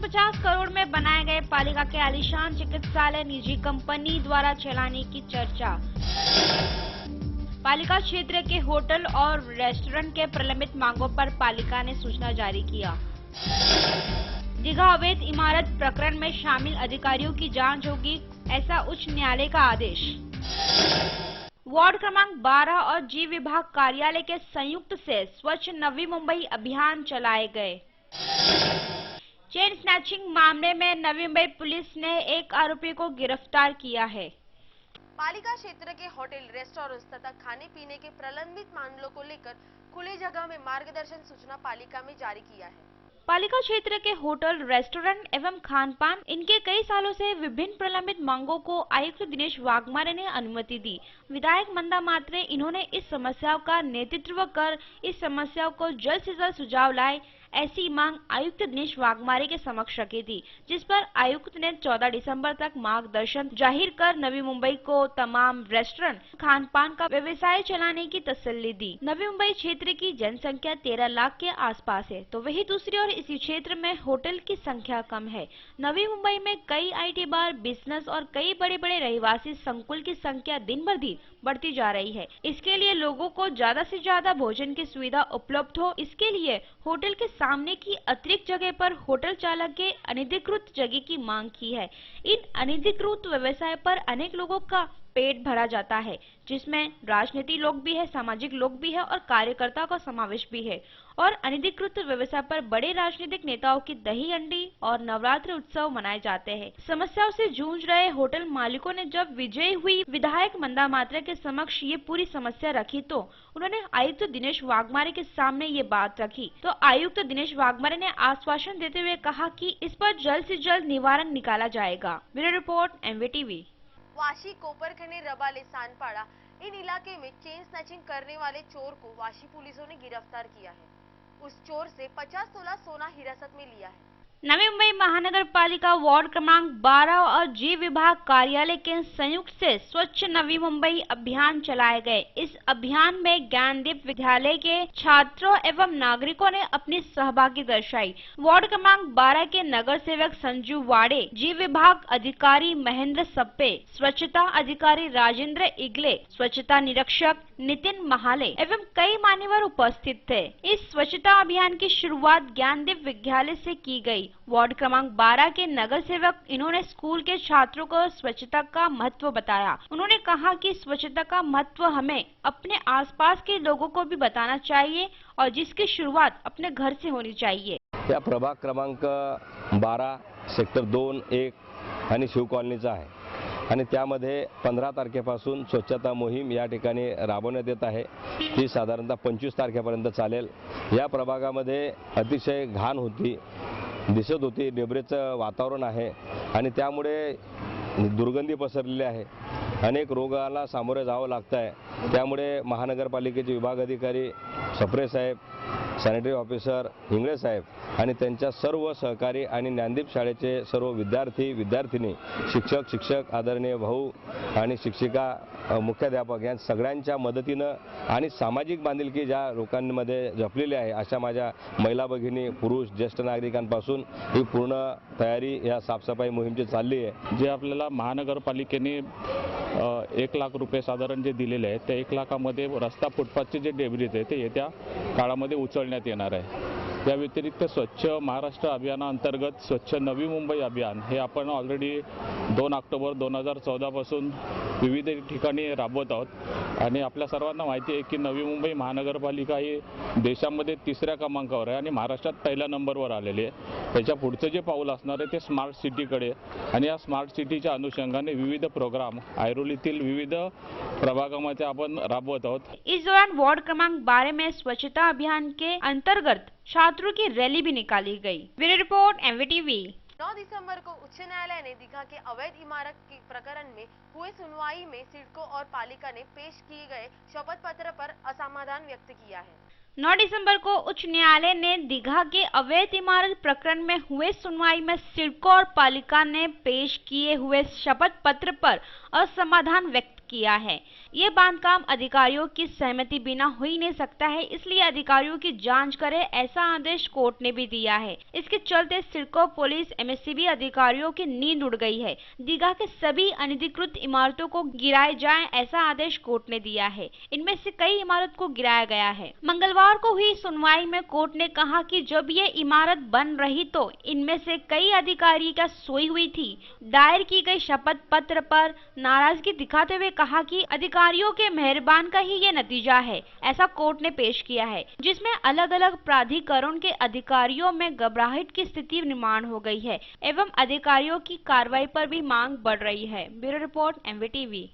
150 करोड़ में बनाए गए पालिका के आलीशान चिकित्सालय निजी कंपनी द्वारा चलाने की चर्चा। पालिका क्षेत्र के होटल और रेस्टोरेंट के प्रलंबित मांगों पर पालिका ने सूचना जारी किया। दीघा अवैध इमारत प्रकरण में शामिल अधिकारियों की जांच होगी, ऐसा उच्च न्यायालय का आदेश। वार्ड क्रमांक 12 और जी विभाग कार्यालय के संयुक्त से स्वच्छ नवी मुंबई अभियान चलाए गए। चेन स्नैचिंग मामले में नवी मुंबई पुलिस ने एक आरोपी को गिरफ्तार किया है। पालिका क्षेत्र के होटल, रेस्टोरेंट्स तथा खाने पीने के प्रलंबित मामलों को लेकर खुली जगह में मार्गदर्शन सूचना पालिका में जारी किया है। पालिका क्षेत्र के होटल, रेस्टोरेंट एवं खानपान इनके कई सालों से विभिन्न प्रलंबित मांगों को आयुक्त दिनेश वाघमारे ने अनुमति दी। विधायक मंदा मात्रे इन्होंने इस समस्याओं का नेतृत्व कर इस समस्याओं को जल्द से जल्द सुझाव लाए, ऐसी मांग आयुक्त दिनेश वाघमारे के समक्ष रखी थी, जिस पर आयुक्त ने 14 दिसंबर तक मार्गदर्शन जाहिर कर नवी मुंबई को तमाम रेस्टोरेंट, खानपान का व्यवसाय चलाने की तसल्ली दी। नवी मुंबई क्षेत्र की जनसंख्या 13 लाख के आसपास है, तो वही दूसरी ओर इसी क्षेत्र में होटल की संख्या कम है। नवी मुंबई में कई IT बार, बिजनेस और कई बड़े बड़े रहिवासी संकुल की संख्या दिन ब दिन बढ़ती जा रही है। इसके लिए लोगों को ज्यादा से ज्यादा भोजन की सुविधा उपलब्ध हो, इसके लिए होटल के सामने की अतिरिक्त जगह पर होटल चालक के अनधिकृत जगह की मांग की है। इन अनधिकृत व्यवसाय पर अनेक लोगों का पेट भरा जाता है, जिसमें राजनीतिक लोग भी है, सामाजिक लोग भी है और कार्यकर्ता का समावेश भी है। और अनधिकृत व्यवसाय पर बड़े राजनीतिक नेताओं की दही अंडी और नवरात्र उत्सव मनाए जाते हैं। समस्याओं से जूझ रहे होटल मालिकों ने जब विजयी हुई विधायक मंदा मात्रे के समक्ष ये पूरी समस्या रखी, तो उन्होंने आयुक्त दिनेश वाघमारे के सामने ये बात रखी। तो आयुक्त दिनेश वाघमारे ने आश्वासन देते हुए कहा कि इस पर जल्द से जल्द निवारण निकाला जाएगा। Bureau report, MVTV। Vashi, Koparkhairane, Rabale, Sanpada इन इलाके में चेन स्नैचिंग करने वाले चोर को वाशी पुलिसों ने गिरफ्तार किया है। उस चोर से 50 तोला सोना हिरासत में लिया है। नवी मुंबई महानगर पालिका वार्ड क्रमांक 12 और जी विभाग कार्यालय के संयुक्त से स्वच्छ नवी मुंबई अभियान चलाए गए। इस अभियान में ज्ञानदीप विद्यालय के छात्रों एवं नागरिकों ने अपनी सहभागी दर्शाई। वार्ड क्रमांक 12 के नगर सेवक संजू वाड़े, जी विभाग अधिकारी महेंद्र सप्पे, स्वच्छता अधिकारी राजेंद्र इगले, स्वच्छता निरीक्षक नितिन महाले एवं कई मान्यवर उपस्थित थे। इस स्वच्छता अभियान की शुरुआत ज्ञानदीप विद्यालय से की गई। वार्ड क्रमांक 12 के नगर सेवक इन्होंने स्कूल के छात्रों को स्वच्छता का महत्व बताया। उन्होंने कहा कि स्वच्छता का महत्व हमें अपने आसपास के लोगों को भी बताना चाहिए और जिसकी शुरुआत अपने घर से होनी चाहिए। या प्रभाग क्रमांक 12 सेक्टर 2-1 आणि शिव कॉलनीचा आहे आणि त्यामध्ये 15 तारखेपासून स्वच्छता मोहीम या ठिकाणी राबवण्यात येत आहे। ती साधारणतः 25 तारखेपर्यंत चालेल। या प्रभागामध्ये अतिशय घाण होती, दिसत होती, डेब्रेचं वातावरण आहे आणि त्यामुळे दुर्गंधी पसरलेली आहे। अनेक रोगाला सामोरे जावं लागतं आहे। त्यामुळे महानगरपालिकेचे विभाग अधिकारी सप्रे साहेब, सॅनिटरी ऑफिसर हिंगळे साहेब आणि त्यांच्या सर्व सहकारी आणि ज्ञानदीप शाळेचे सर्व विद्यार्थी, विद्यार्थिनी, शिक्षक, आदरणीय भाऊ आणि शिक्षिका, मुख्याध्यापक या सगळ्यांच्या मदतीनं आणि सामाजिक बांधिलकी ज्या लोकांमध्ये जपलेली आहे, अशा माझ्या महिला भगिनी, पुरुष, ज्येष्ठ नागरिकांपासून ही पूर्ण तयारी या साफसफाई मोहीमची चालली आहे। जे आपल्याला महानगरपालिकेने 1 लाख रुपये साधारण जे दिलेले आहेत, त्या 1 लाखामध्ये रस्ता फुटपाथचे जे डेब्रिज आहे ते येत्या काळामध्ये उचलण्यात येणार आहे। या व्यतिरिक्त स्वच्छ महाराष्ट्र अभियानाअंतर्गत स्वच्छ नवी मुंबई अभियान हे आपण ऑलरेडी 2 ऑक्टोबर 2014 पासून विविध ठिकाणी राबवत आहोत आणि आपल्या सर्वांना माहिती आहे की नवी मुंबई महानगरपालिका ही देशामध्ये 3ऱ्या क्रमांकावर आहे आणि महाराष्ट्रात पहिल्या नंबरवर आलेली आहे। त्याच्या पुढचं जे पाऊल असणार आहे ते स्मार्ट सिटीकडे आणि या स्मार्ट सिटीच्या अनुषंगाने विविध प्रोग्राम ऐरोलीतील विविध प्रभागामध्ये आपण राबवत आहोत। इस दौरान वार्ड क्रमांक 12 में स्वच्छता अभियान के अंतर्गत छात्रों की रैली भी निकाली गई। Bureau report, MVTV। 9 दिसंबर को उच्च न्यायालय ने दीघा के अवैध इमारत के प्रकरण में हुए सुनवाई में सिडको और पालिका ने पेश किए गए शपथ पत्र पर असमाधान व्यक्त किया है। 9 दिसंबर को उच्च न्यायालय ने दीघा के अवैध इमारत प्रकरण में हुए सुनवाई में सिडको और पालिका ने पेश किए हुए शपथ पत्र पर असमाधान व्यक्त किया है। ये बांधकाम अधिकारियों की सहमति बिना हो ही नहीं सकता है, इसलिए अधिकारियों की जांच करे, ऐसा आदेश कोर्ट ने भी दिया है। इसके चलते सिडको पुलिस एमएससीबी अधिकारियों की नींद उड़ गई है। दीघा के सभी अनधिकृत इमारतों को गिराए जाएं, ऐसा आदेश कोर्ट ने दिया है। इनमें से कई इमारत को गिराया गया है। मंगलवार को हुई सुनवाई में कोर्ट ने कहा कि जब ये इमारत बन रही तो इनमें से कई अधिकारी क्या सोई हुई थी। दायर की गई शपथ पत्र पर नाराजगी दिखाते हुए कहा कि अधिकारियों के मेहरबान का ही ये नतीजा है, ऐसा कोर्ट ने पेश किया है, जिसमें अलग अलग प्राधिकरण के अधिकारियों में घबराहट की स्थिति निर्माण हो गई है एवं अधिकारियों की कार्रवाई पर भी मांग बढ़ रही है। Bureau report MVTV।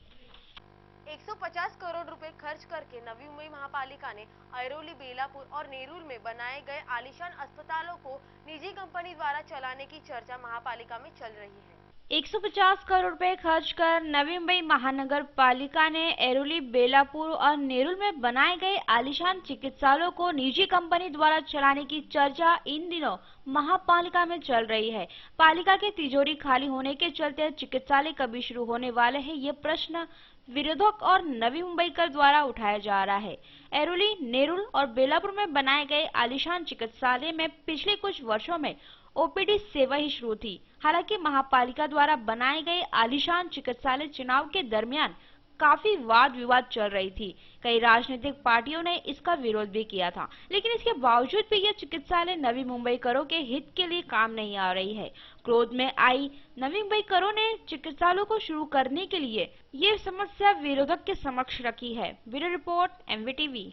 150 करोड़ रुपए खर्च करके नवी मुंबई महापालिका ने ऐरोली, बेलापुर और नेरुल में बनाए गए आलीशान अस्पतालों को निजी कंपनी द्वारा चलाने की चर्चा महापालिका में चल रही है। 150 करोड़ रुपए खर्च कर नवी मुंबई महानगर पालिका ने ऐरोली, बेलापुर और नेरुल में बनाए गए आलीशान चिकित्सालयों को निजी कंपनी द्वारा चलाने की चर्चा इन दिनों महापालिका में चल रही है। पालिका की तिजोरी खाली होने के चलते चिकित्सालय कभी शुरू होने वाले हैं, ये प्रश्न विरोधक और नवी मुंबईकर द्वारा उठाया जा रहा है। ऐरोली, नेरुल और बेलापुर में बनाए गए आलीशान चिकित्सालय में पिछले कुछ वर्षों में ओपीडी सेवा ही शुरू थी। हालांकि महापालिका द्वारा बनाए गए आलीशान चिकित्सालय चुनाव के दरमियान काफी वाद विवाद चल रही थी। कई राजनीतिक पार्टियों ने इसका विरोध भी किया था, लेकिन इसके बावजूद भी यह चिकित्सालय नवी मुंबईकरों के हित के लिए काम नहीं आ रही है। क्रोध में आई नवी मुंबईकरों ने चिकित्सालयों को शुरू करने के लिए ये समस्या विरोधक के समक्ष रखी है। Bureau report MVTV।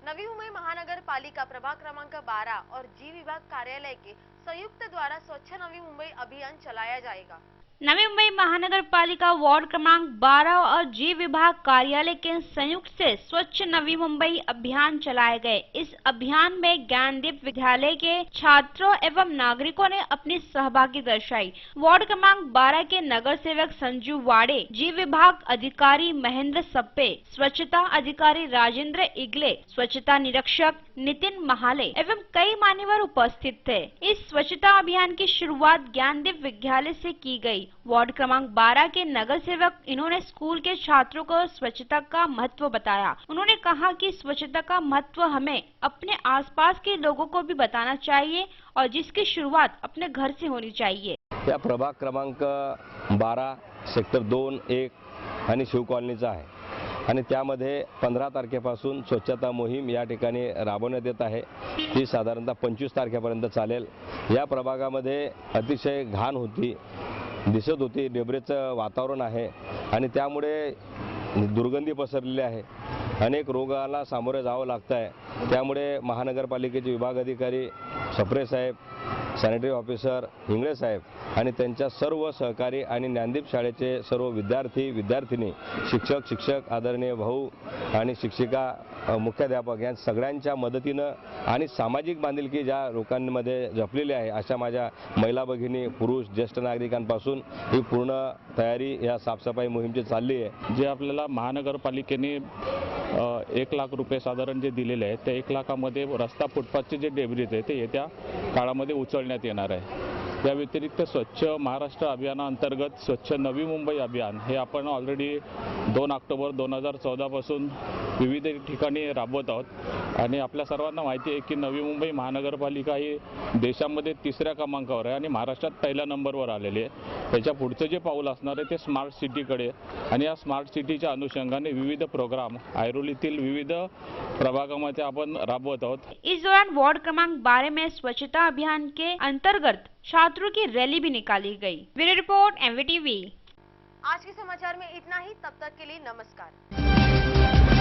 Navi Mumbai महानगर पालिका प्रभाग क्रमांक 12 और जी विभाग कार्यालय के संयुक्त द्वारा स्वच्छ नवी मुंबई अभियान चलाया जाएगा। नवी मुंबई महानगर पालिका वार्ड क्रमांक 12 और जी विभाग कार्यालय के संयुक्त से स्वच्छ नवी मुंबई अभियान चलाए गए। इस अभियान में ज्ञानदीप विद्यालय के छात्रों एवं नागरिकों ने अपनी सहभागी दर्शाई। वार्ड क्रमांक 12 के नगर सेवक संजू वाड़े, जी विभाग अधिकारी महेंद्र सप्पे, स्वच्छता अधिकारी राजेंद्र इगले, स्वच्छता निरीक्षक नितिन महाले एवं कई मान्यवर उपस्थित थे। इस स्वच्छता अभियान की शुरुआत ज्ञानदीप विद्यालय से की गई। वार्ड क्रमांक 12 के नगर सेवक इन्होंने स्कूल के छात्रों को स्वच्छता का महत्व बताया। उन्होंने कहा कि स्वच्छता का महत्व हमें अपने आसपास के लोगों को भी बताना चाहिए और जिसकी शुरुआत अपने घर से होनी चाहिए। या प्रभाग क्रमांक 12 सेक्टर 2, 1 आणि शिव कॉलनीचा आहे आणि त्यामध्ये 15 तारखेपासून स्वच्छता मोहीम या ठिकाणी राबवण्यात येत आहे। ती साधारणतः 25 तारखेपर्यंत चालेल। या प्रभागामध्ये अतिशय घाण होती, दिसत होती, डेब्रेचं वातावरण आहे आणि त्यामुळे दुर्गंधी पसरलेली आहे। अनेक रोगाला सामोरे जावं लागतं आहे। त्यामुळे महानगरपालिकेचे विभाग अधिकारी सप्रे साहेब, सॅनिटरी ऑफिसर हिंगळे साहेब आणि त्यांच्या सर्व सहकारी आणि ज्ञानदीप शाळेचे सर्व विद्यार्थी विद्यार्थिनी, शिक्षक आदरणीय भाऊ आणि शिक्षिका, मुख्याध्यापक या सगळ्यांच्या मदतीनं आणि सामाजिक बांधिलकी ज्या लोकांमध्ये जपलेली आहे अशा माझ्या महिला भगिनी, पुरुष, ज्येष्ठ नागरिकांपासून ही पूर्ण तयारी या साफसफाई मोहीमची चालली आहे। जे आपल्याला महानगरपालिकेने 1 लाख रुपये साधारण जे दिलेले आहेत त्या 1 लाखामध्ये रस्ता फुटपाथचे जे डेब्रिज आहे ते येत्या काळामध्ये उचलण्यात येणार आहे। या व्यतिरिक्त स्वच्छ महाराष्ट्र अभियानाअंतर्गत स्वच्छ नवी मुंबई अभियान हे आपण ऑलरेडी 2 ऑक्टोबर 2014 पासून विविध ठिकाणी राबवत आहोत आणि आपल्या सर्वांना माहिती आहे की नवी मुंबई महानगरपालिका ही देशामध्ये 3ऱ्या क्रमांकावर आहे आणि महाराष्ट्रात पहिल्या नंबरवर आलेली आहे। त्याच्या पुढचं जे पाऊल असणार आहे ते स्मार्ट सिटीकडे आणि या स्मार्ट सिटीच्या अनुषंगाने विविध प्रोग्राम ऐरोलीतील विविध प्रभागामध्ये आपण राबवत आहोत। इस दौरान वार्ड क्रमांक 12 में स्वच्छता अभियान के अंतर्गत छात्रों की रैली भी निकाली गई। Bureau report MVTV। आज के समाचार में इतना ही, तब तक के लिए नमस्कार।